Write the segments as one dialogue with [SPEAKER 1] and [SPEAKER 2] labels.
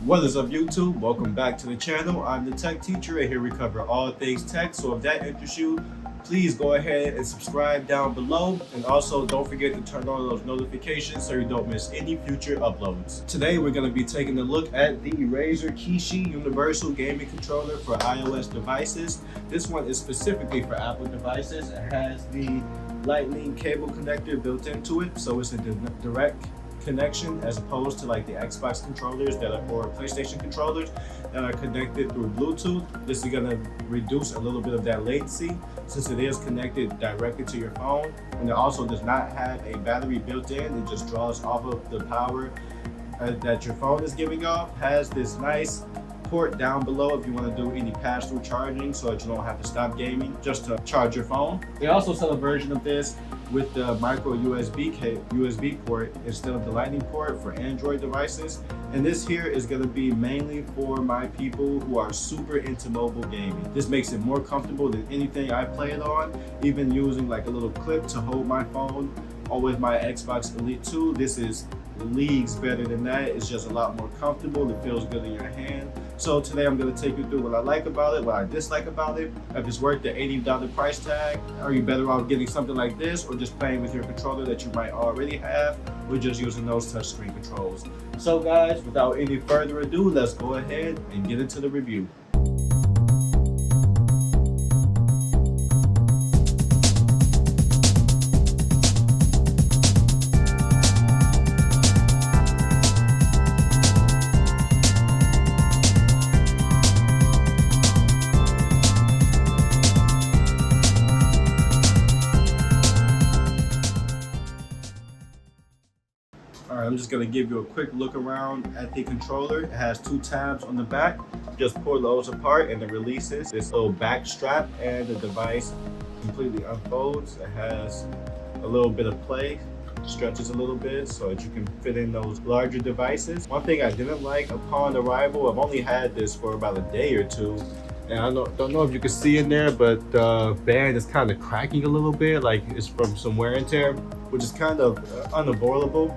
[SPEAKER 1] What is up, YouTube? Welcome back to the channel. I'm the tech teacher, and here we cover all things tech. So if that interests you, please go ahead and subscribe down below, and also don't forget to turn on those notifications so you don't miss any future uploads. Today we're going to be taking a look at the Razer Kishi Universal Gaming Controller for iOS devices. This one is specifically for Apple devices. It has the Lightning cable connector built into it, so it's a direct connection as opposed to like the Xbox controllers or PlayStation controllers that are connected through Bluetooth. This is going to reduce a little bit of that latency since it is connected directly to your phone, and it also does not have a battery built in. It just draws off of the power that your phone is giving off. Has this nice port down below if you want to do any pass-through charging so that you don't have to stop gaming just to charge your phone. They also sell a version of this with the micro USB port instead of the Lightning port for Android devices. And this here is going to be mainly for my people who are super into mobile gaming. This makes it more comfortable than anything I play it on, even using like a little clip to hold my phone or with my Xbox Elite 2. This is leagues better than that. It's just a lot more comfortable. It feels good in your hand. So today I'm going to take you through what I like about it, what I dislike about it, if it's worth the $80 price tag. Are you better off getting something like this or just playing with your controller that you might already have, or just using those touchscreen controls? So guys, without any further ado, let's go ahead and get into the review. I'm just going to give you a quick look around at the controller. It has two tabs on the back. Just pull those apart and it releases this little back strap, and the device completely unfolds. It has a little bit of play, stretches a little bit so that you can fit in those larger devices. One thing I didn't like upon arrival, I've only had this for about a day or two, and I don't know if you can see in there, but the band is kind of cracking a little bit, like it's from some wear and tear, which is kind of unavoidable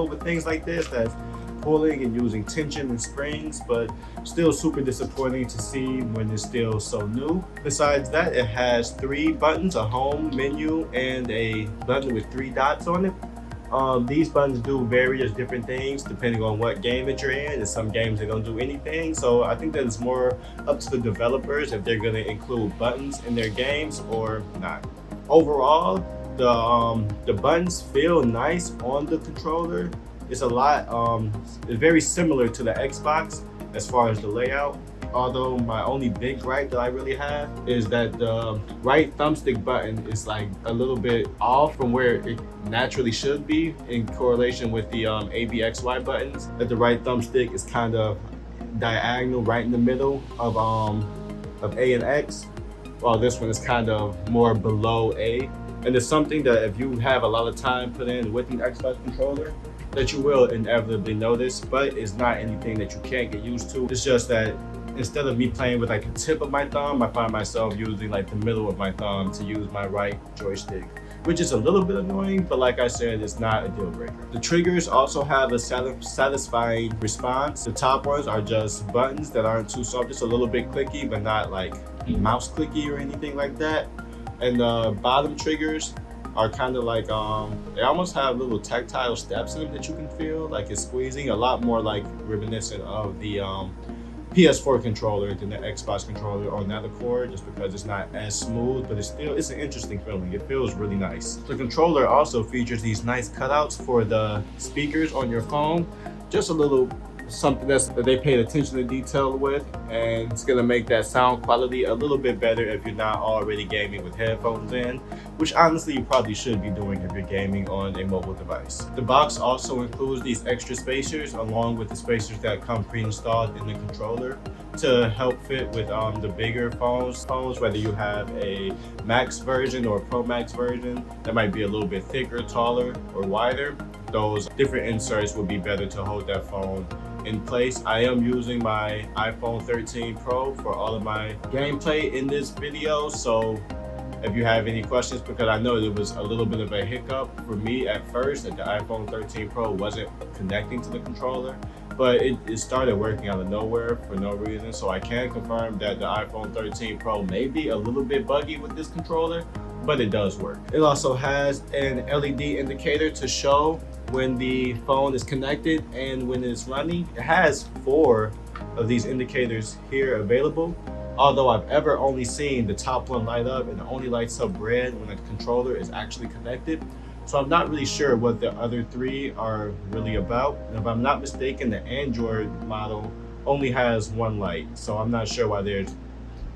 [SPEAKER 1] with things like this, that's pulling and using tension and springs, but still super disappointing to see when it's still so new. Besides that, it has three buttons, a home, menu, and a button with three dots on it. These buttons do various different things depending on what game that you're in, and some games they don't do anything. So I think that it's more up to the developers if they're going to include buttons in their games or not. Overall, the buttons feel nice on the controller. It's it's very similar to the Xbox as far as the layout. Although my only big gripe that I really have is that the right thumbstick button is like a little bit off from where it naturally should be in correlation with the ABXY buttons. That the right thumbstick is kind of diagonal right in the middle of A and X, while this one is kind of more below A. And it's something that if you have a lot of time put in with the Xbox controller, that you will inevitably notice, but it's not anything that you can't get used to. It's just that instead of me playing with like the tip of my thumb, I find myself using like the middle of my thumb to use my right joystick, which is a little bit annoying, but like I said, it's not a deal breaker. The triggers also have a satisfying response. The top ones are just buttons that aren't too soft, just a little bit clicky, but not like mouse clicky or anything like that. And the bottom triggers are kind of like, they almost have little tactile steps in them that you can feel, like it's squeezing, a lot more like reminiscent of the PS4 controller than the Xbox controller on that accord, just because it's not as smooth, but it's an interesting feeling. It feels really nice. The controller also features these nice cutouts for the speakers on your phone, just a little something that they paid attention to detail with, and it's going to make that sound quality a little bit better if you're not already gaming with headphones in, which honestly you probably should be doing if you're gaming on a mobile device. The box also includes these extra spacers along with the spacers that come pre-installed in the controller to help fit with the bigger phones, whether you have a Max version or a Pro Max version that might be a little bit thicker, taller, or wider. Those different inserts would be better to hold that phone in place. I am using my iPhone 13 Pro for all of my gameplay in this video, so if you have any questions, because I know there was a little bit of a hiccup for me at first that the iPhone 13 Pro wasn't connecting to the controller. but it started working out of nowhere for no reason. So I can confirm that the iPhone 13 Pro may be a little bit buggy with this controller, but it does work. It also has an LED indicator to show when the phone is connected and when it's running. It has 4 of these indicators here available, although I've ever only seen the top one light up, and it only lights up red when the controller is actually connected. So I'm not really sure what the other 3 are really about. And if I'm not mistaken, the Android model only has 1 light. So I'm not sure why there's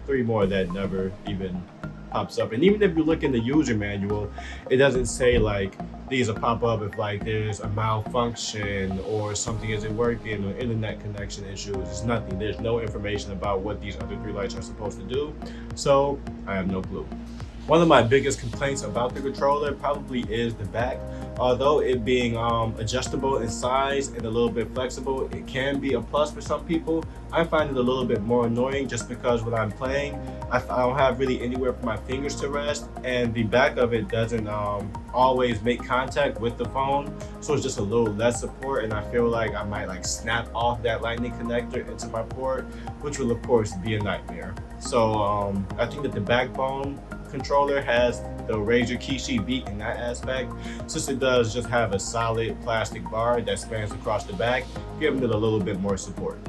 [SPEAKER 1] 3 more that never even pops up. And even if you look in the user manual, it doesn't say like these will pop up if like there's a malfunction or something isn't working or internet connection issues. It's nothing. There's no information about what these other 3 lights are supposed to do. So I have no clue. One of my biggest complaints about the controller probably is the back. Although it being adjustable in size and a little bit flexible, it can be a plus for some people. I find it a little bit more annoying just because when I'm playing, I don't have really anywhere for my fingers to rest, and the back of it doesn't always make contact with the phone. So it's just a little less support, and I feel like I might like snap off that lightning connector into my port, which will of course be a nightmare. So I think that the backbone controller has the Razer Kishi beat in that aspect, since it does just have a solid plastic bar that spans across the back, giving it a little bit more support.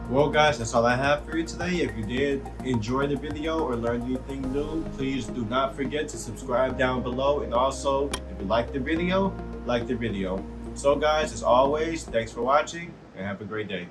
[SPEAKER 1] Well guys, that's all I have for you today. If you did enjoy the video or learn anything new, please do not forget to subscribe down below. And also, if you like the video, like the video. So guys, as always, thanks for watching and have a great day.